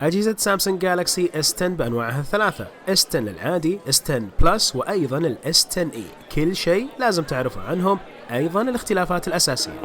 أجهزة سامسونج جالكسي S10 بأنواعها الثلاثة، S10 العادي، S10 بلس، وأيضا ال S10e. كل شيء لازم تعرفوا عنهم، أيضا الاختلافات الأساسية.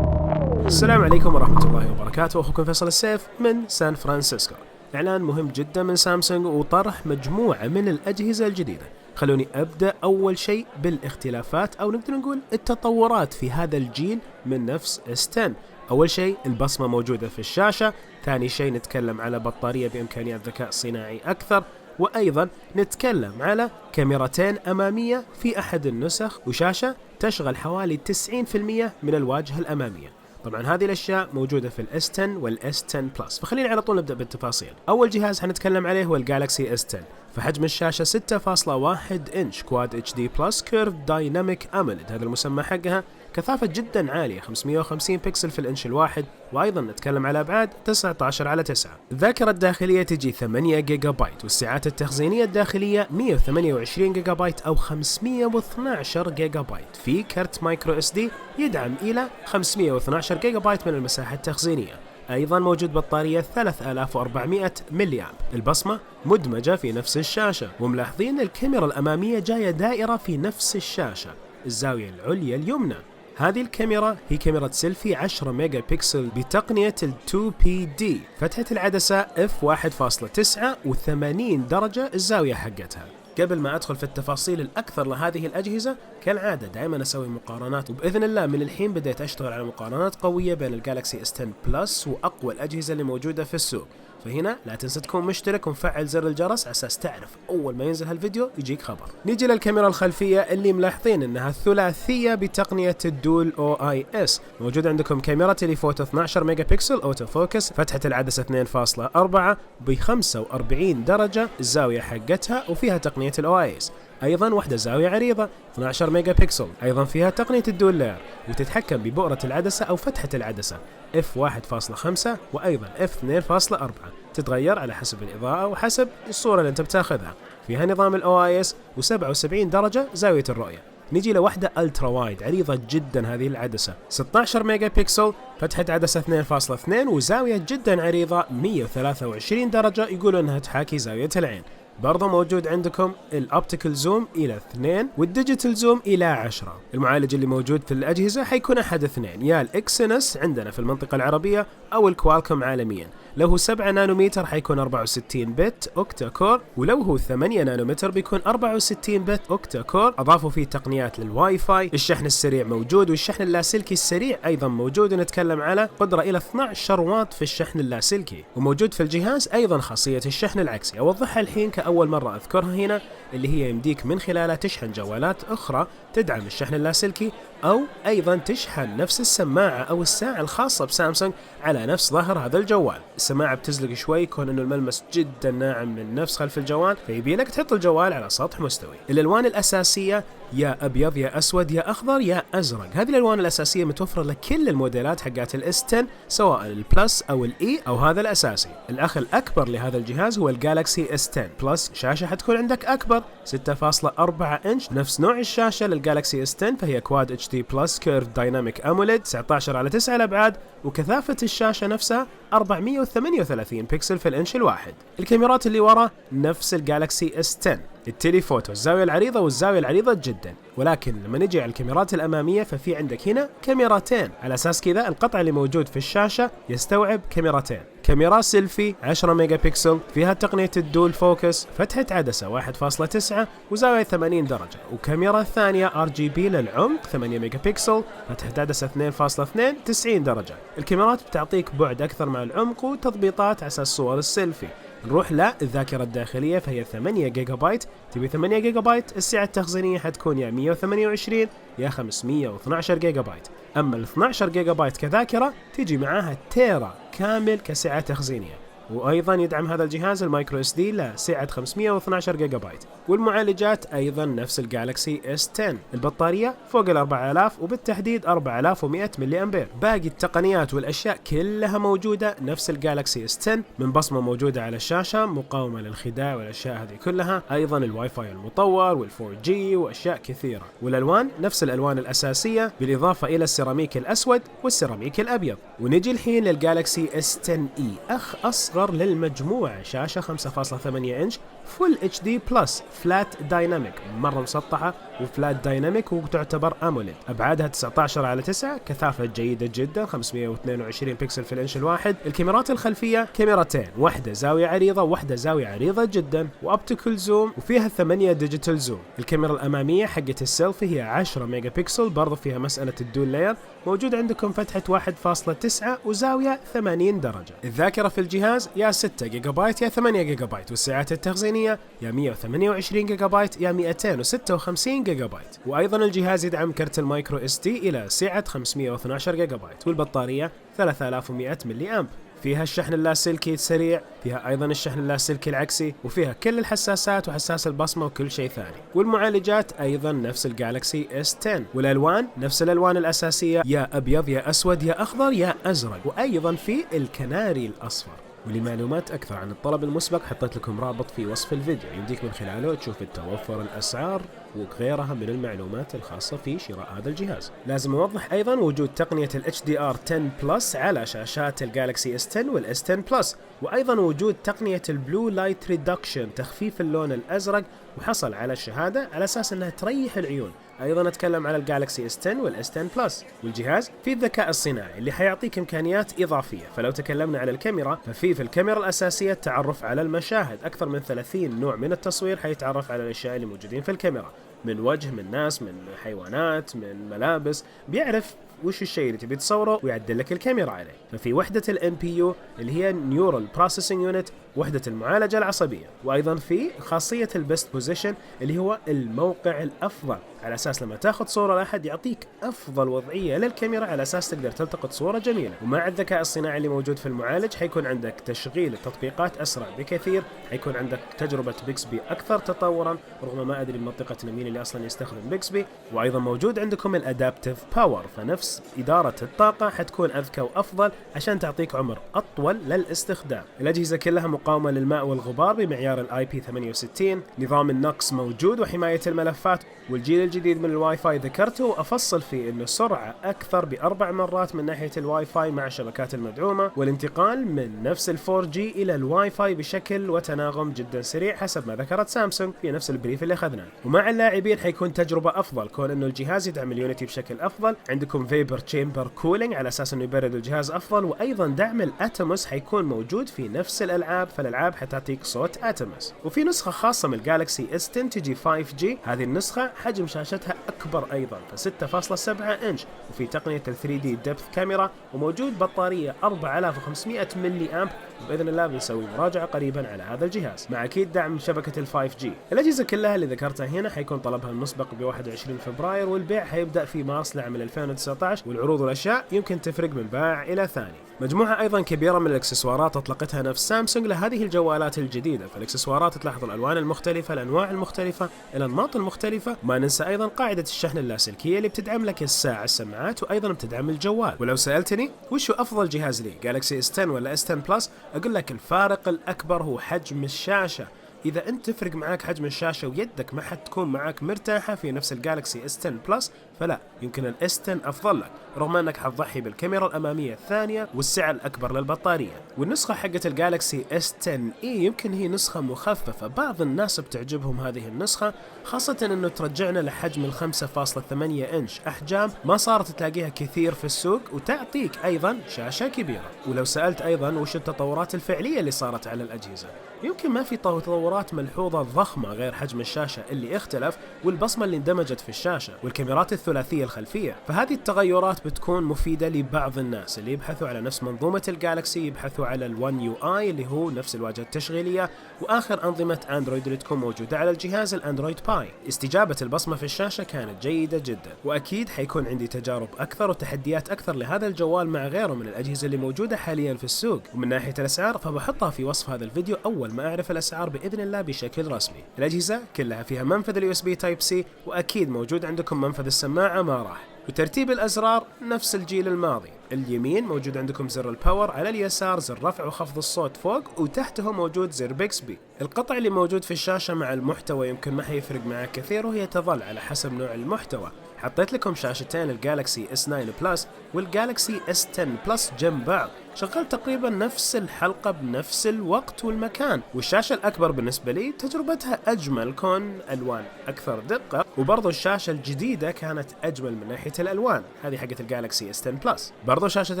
السلام عليكم ورحمة الله وبركاته، أخوكم فيصل السيف من سان فرانسيسكو. إعلان مهم جدا من سامسونج وطرح مجموعة من الأجهزة الجديدة. خلوني أبدأ أول شيء بالاختلافات أو نقدر نقول التطورات في هذا الجيل من نفس S10. أول شيء البصمة موجودة في الشاشة، ثاني شيء نتكلم على بطارية بإمكانيات ذكاء صناعي أكثر، وأيضا نتكلم على كاميرتين أمامية في أحد النسخ، وشاشة تشغل حوالي 90% من الواجهة الأمامية. طبعا هذه الأشياء موجودة في ال S10 وال S10 بلس، فخلينا على طول نبدأ بالتفاصيل. أول جهاز حنتكلم عليه هو الجالكسي S10. فحجم الشاشة 6.1 إنش كواد HD بلس كيرف دايناميك أموليد، هذا المسمى حقها. كثافة جدا عالية 550 بكسل في الإنش الواحد، وأيضا نتكلم على أبعاد 19:9. الذاكرة الداخلية تجي 8 جيجا بايت، والسعات التخزينية الداخلية 128 جيجا بايت أو 512 جيجا بايت. في كرت مايكرو SD يدعم إلى 512 جيجا بايت من المساحة التخزينية. أيضا موجود بطارية 3400 ملي أمب. البصمة مدمجة في نفس الشاشة، وملاحظين الكاميرا الأمامية جاية دائرة في نفس الشاشة، الزاوية العليا اليمنى. هذه الكاميرا هي كاميرا سيلفي 10 ميجا بكسل بتقنية ال 2PD. فتحة العدسة f1.9 و80 درجة الزاوية حقتها. قبل ما أدخل في التفاصيل الأكثر لهذه الأجهزة، كالعادة دائما أسوي مقارنات، وبإذن الله من الحين بديت أشتغل على مقارنات قوية بين الجالكسي S10 بلس وأقوى الأجهزة اللي موجودة في السوق. فهنا لا تنسى تكون مشترك ومفعل زر الجرس على أساس تعرف أول ما ينزل هالفيديو يجيك خبر. نيجي للكاميرا الخلفية اللي ملاحظين أنها ثلاثية بتقنية الدول OIS. موجود عندكم كاميرا تليفوتو 12 ميجا بكسل أوتو فوكس، فتحة العدسة 2.4 ب 45 درجة الزاوية حقتها، وفيها تقنية ال OIS. أيضا وحدة زاوية عريضة 12 ميجا بكسل، أيضا فيها تقنية الدول لاير، وتتحكم ببؤرة العدسة أو فتحة العدسة f1.5 وأيضا f2.4، تتغير على حسب الإضاءة وحسب الصورة اللي أنت بتاخذها. فيها نظام ال OIS و77 درجة زاوية الرؤية. نيجي لوحدة ألترا وايد عريضة جدا هذه العدسة، 16 ميجا بكسل، فتحة عدسة 2.2 وزاوية جدا عريضة 123 درجة، يقولون أنها تحاكي زاوية العين. برضه موجود عندكم الأوبتيكال زوم إلى 2 والديجيتال زوم إلى 10. المعالج اللي موجود في الأجهزة حيكون أحد اثنين، يا الإكسينوس عندنا في المنطقة العربية أو الكوالكوم عالميا. لو هو 7 نانومتر حيكون 64 بت أوكتا كور، ولو هو 8 نانومتر بيكون 64 بت أوكتا كور. أضافوا فيه تقنيات للواي فاي، الشحن السريع موجود، والشحن اللاسلكي السريع أيضا موجود، ونتكلم على قدرة إلى 12 واط في الشحن اللاسلكي. وموجود في الجهاز أيضا خاصية الشحن العكسي، أوضحها الحين كأول مرة أذكرها هنا، اللي هي يمديك من خلالها تشحن جوالات أخرى تدعم الشحن اللاسلكي، أو أيضا تشحن نفس السماعة أو الساعة الخاصة بسامسونج على نفس ظهر هذا الجوال. السماعة بتزلق شوي كون إنه الملمس جدا ناعم من نفس خلف الجوال، فيبي لك تحط الجوال على سطح مستوي. الألوان الأساسية يا أبيض يا أسود يا أخضر يا أزرق، هذه الألوان الأساسية متوفرة لكل الموديلات حقات الS10، سواء البلس أو الإي أو هذا الأساسي. الأخ الأكبر لهذا الجهاز هو الجالكسي S10 بلس، شاشة حتكون عندك أكبر 6.4 إنش، نفس نوع الشاشة للجالكسي S10، فهي كواد HD بلس كيرف دايناميك أموليد 19:9 الأبعاد، وكثافة الشاشة نفسها 438 بكسل في الإنش الواحد. الكاميرات اللي ورا نفس الجالكسي S10، التليفوتو الزاوية العريضة والزاوية العريضة جدا، ولكن لما نجي على الكاميرات الأمامية ففي عندك هنا كاميرتين. على أساس كذا القطع اللي موجود في الشاشة يستوعب كاميرتين. كاميرا سيلفي 10 ميجا بكسل، فيها تقنية الدول فوكس، فتحة عدسة 1.9 وزاوية 80 درجة، وكاميرا ثانية RGB للعمق 8 ميجا بكسل، فتحة عدسة 2.2 90 درجة. الكاميرات بتعطيك بعد أكثر مع العمق وتضبيطات على أساس صور السيلفي. نروح الذاكرة الداخلية فهي 8 جيجا بايت. تبي 8 جيجا بايت، السعة التخزينية حتكون يا 128 يا 512 جيجا بايت. أما ال 12 جيجا بايت كذاكرة تيجي معاها تيرا كامل كسعة تخزينية. وأيضا يدعم هذا الجهاز المايكرو اس دي لسعة 512 جيجا بايت. والمعالجات أيضا نفس الجالكسي S10. البطارية فوق 4000 وبالتحديد 4100 ملي أمبير. باقي التقنيات والأشياء كلها موجودة نفس الجالكسي S10، من بصمة موجودة على الشاشة، مقاومة للخداع والأشياء هذه كلها، أيضا الواي فاي المطور وال4G وأشياء كثيرة. والألوان نفس الألوان الأساسية بالإضافة إلى السيراميك الأسود والسيراميك الأبيض. ونجي الحين للجالكسي S10e، أخ أصغر للمجموعة، شاشة 5.8 إنش فول HD بلس فلات دايناميك، مرة مسطحة وفلات دايناميك وتعتبر أموليد. أبعادها 19:9، كثافة جيدة جدا، 522 بكسل في الإنش الواحد. الكاميرات الخلفية كاميرتين، واحدة زاوية عريضة وواحدة زاوية عريضة جدا، وأوبتيكال زوم، وفيها 8 ديجيتال زوم. الكاميرا الأمامية حقت السيلفي هي 10 ميجا بكسل، برضو فيها مسألة الدول لاير. موجود عندكم فتحة 1.9 وزاوية 80 درجة. الذاكرة في الجهاز يا 6 جيجا بايت يا 8 جيجا بايت، والسعات التخزينية يا 128 جيجا بايت يا 256 جيجا بايت. وأيضا الجهاز يدعم كرت المايكرو اس دي إلى سعة 512 جيجا بايت، والبطارية 3100 ملي أمب. فيها الشحن اللاسلكي السريع، فيها أيضا الشحن اللاسلكي العكسي، وفيها كل الحساسات وحساس البصمة وكل شيء ثاني. والمعالجات أيضا نفس الجالكسي S10. والألوان نفس الألوان الأساسية، يا أبيض يا أسود يا أخضر يا أزرق، وأيضا في الكناري الأصفر. ولمعلومات أكثر عن الطلب المسبق حطيت لكم رابط في وصف الفيديو، يمديك من خلاله تشوف التوفر، الأسعار وغيرها من المعلومات الخاصة في شراء هذا الجهاز. لازم أوضح أيضا وجود تقنية ال HDR10+ على شاشات الجالكسي S10 وال S10+، وأيضا وجود تقنية البلو لايت ريدكشن، تخفيف اللون الأزرق، وحصل على الشهادة على أساس أنها تريح العيون. أيضا أتكلم على الجالكسي S10 وال S10+. والجهاز فيه الذكاء الصناعي اللي حيعطيك إمكانيات إضافية. فلو تكلمنا على الكاميرا، ففي الكاميرا الأساسية التعرف على المشاهد، أكثر من 30 نوع من التصوير حيتعرف على الأشياء اللي موجودين في الكاميرا، من وجه، من ناس، من حيوانات، من ملابس، بيعرف وش الشيء اللي تبي تصوره ويعدل لك الكاميرا عليه. ففي وحدة ال NPU اللي هي Neural Processing Unit، وحدة المعالجة العصبية. وأيضا في خاصية البست بوزيشن اللي هو الموقع الأفضل، على أساس لما تاخذ صورة لأحد يعطيك أفضل وضعية للكاميرا على أساس تقدر تلتقط صورة جميلة. ومع الذكاء الصناعي اللي موجود في المعالج حيكون عندك تشغيل التطبيقات أسرع بكثير، حيكون عندك تجربة بيكسبي أكثر تطورا، رغم ما أدري بمنطقة مين اللي أصلا يستخدم بيكسبي. وأيضا موجود عندكم الأدابتيف باور، فنفس إدارة الطاقة حتكون أذكى وأفضل عشان تعطيك عمر أطول للاستخدام. الأجهزة كلها مقاومة للماء والغبار بمعيار ال IP68. نظام النقص موجود وحماية الملفات. والجيل الجديد من الواي فاي ذكرته وأفصل فيه إنه سرعة أكثر ب4 مرات من ناحية الواي فاي مع الشبكات المدعومة، والانتقال من نفس ال4G إلى الواي فاي بشكل وتناغم جدا سريع حسب ما ذكرت سامسونج في نفس البريف اللي أخذناه. ومع اللاعبين حيكون تجربة أفضل، كون إنه الجهاز يدعم اليونيتي بشكل أفضل. عندكم فيبر تشامبر كولينج على أساس إنه يبرد الجهاز أفضل، وأيضا دعم الأتموس حيكون موجود في نفس الألعاب، فالألعاب حتعطيك صوت أتموس. وفي نسخة خاصة من الجالكسي S10 تجي 5G، هذه النسخة حجم شاشتها أكبر أيضا، ف 6.7 إنش، وفي تقنية ال 3D Depth كاميرا، وموجود بطارية 4500 ملي أمب. وبإذن الله بنسوي مراجعة قريبا على هذا الجهاز مع أكيد دعم شبكة ال 5G. الأجهزة كلها اللي ذكرتها هنا حيكون طلبها المسبق ب 21 فبراير، والبيع حيبدأ في مارس لعام 2019، والعروض والأشياء يمكن تفرق من بائع إلى ثاني. مجموعة أيضا كبيرة من الإكسسوارات أطلقتها نفس سامسونج لهذه الجوالات الجديدة. فالإكسسوارات تلاحظ الألوان المختلفة، الأنواع المختلفة، الأنماط المختلفة. وما ننسى أيضا قاعدة الشحن اللاسلكية اللي بتدعم لك الساعة، السماعات، وأيضا بتدعم الجوال. ولو سألتني وش هو أفضل جهاز لي، جالكسي S10 ولا S10+، أقول لك الفارق الأكبر هو حجم الشاشة. إذا أنت تفرق معاك حجم الشاشة ويدك ما حتكون معاك مرتاحة في نفس الجالكسي S10+، فلا، يمكن ال S10 أفضل لك، رغم أنك حتضحي بالكاميرا الأمامية الثانية والسعة الأكبر للبطارية. والنسخة حقت الجالكسي S10e يمكن هي نسخة مخففة، بعض الناس بتعجبهم هذه النسخة، خاصة أنه ترجعنا لحجم ال 5.8 إنش، أحجام ما صارت تلاقيها كثير في السوق، وتعطيك أيضا شاشة كبيرة. ولو سألت أيضا وش التطورات الفعلية اللي صارت على الأجهزة، يمكن ما في تطورات ملحوظة ضخمة غير حجم الشاشة اللي اختلف والبصمة اللي اندمجت في الشاشة. والكاميرات الثلاثية الخلفية. فهذه التغيرات بتكون مفيدة لبعض الناس اللي يبحثوا على نفس منظومة الجالكسي، يبحثوا على ال1 UI اللي هو نفس الواجهة التشغيلية وآخر أنظمة أندرويد اللي تكون موجودة على الجهاز الأندرويد باي. استجابة البصمة في الشاشة كانت جيدة جدا، وأكيد حيكون عندي تجارب أكثر وتحديات أكثر لهذا الجوال مع غيره من الأجهزة اللي موجودة حاليا في السوق. ومن ناحية الأسعار فبحطها في وصف هذا الفيديو أول ما أعرف الأسعار بإذن الله بشكل رسمي. الأجهزة كلها فيها منفذ اليو اس بي تايب سي، وأكيد موجود عندكم منفذ السماعة ما راح. وترتيب الأزرار نفس الجيل الماضي، اليمين موجود عندكم زر الباور، على اليسار زر رفع وخفض الصوت فوق، وتحته موجود زر بيكسبي. القطع اللي موجود في الشاشة مع المحتوى يمكن ما حيفرق معك كثير، وهي تظل على حسب نوع المحتوى. حطيت لكم شاشتين الجالكسي S9 بلس والجالكسي S10 بلس جنب بعض، شغلت تقريبا نفس الحلقة بنفس الوقت والمكان. والشاشة الأكبر بالنسبة لي تجربتها أجمل، كون ألوان أكثر دقة، وبرضو الشاشة الجديدة كانت أجمل من ناحية الألوان، هذه حقت الجالكسي S10 بلس. برضو شاشة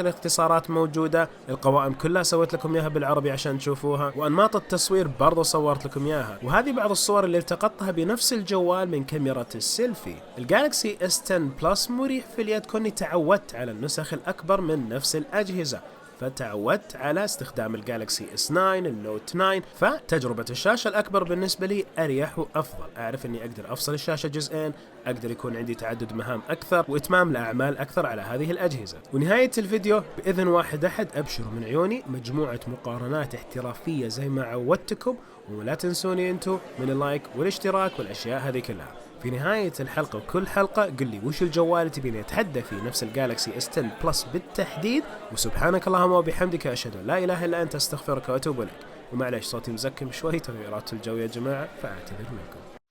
الاختصارات موجودة، القوائم كلها سويت لكم إياها بالعربي عشان تشوفوها، وأنماط التصوير برضو صورت لكم إياها، وهذه بعض الصور اللي التقطتها بنفس الجوال من كاميرا السيلفي. الجالكسي S10 بلس مريح في اليد، كوني تعودت على النسخ الأكبر من نفس الأجهزة، فتعودت على استخدام الجالكسي S9 النوت 9، فتجربة الشاشة الأكبر بالنسبة لي أريح وأفضل. أعرف أني أقدر أفصل الشاشة جزئين، أقدر يكون عندي تعدد مهام أكثر وإتمام لأعمال أكثر على هذه الأجهزة. ونهاية الفيديو بإذن واحد أحد أبشروا من عيوني مجموعة مقارنات احترافية زي ما عودتكم، ولا تنسوني أنتم من اللايك والاشتراك والأشياء هذه كلها. في نهاية الحلقة وكل حلقة قل لي وش الجوال اللي تبيني أتحدى فيه نفس الجالكسي S10 بلس بالتحديد، وسبحانك اللهم وبحمدك أشهد أن لا إله إلا أنت أستغفرك وأتوب إليك. ومعليش صوتي مزكم شوي، تغيرات الجو يا جماعة، فأعتذر منكم.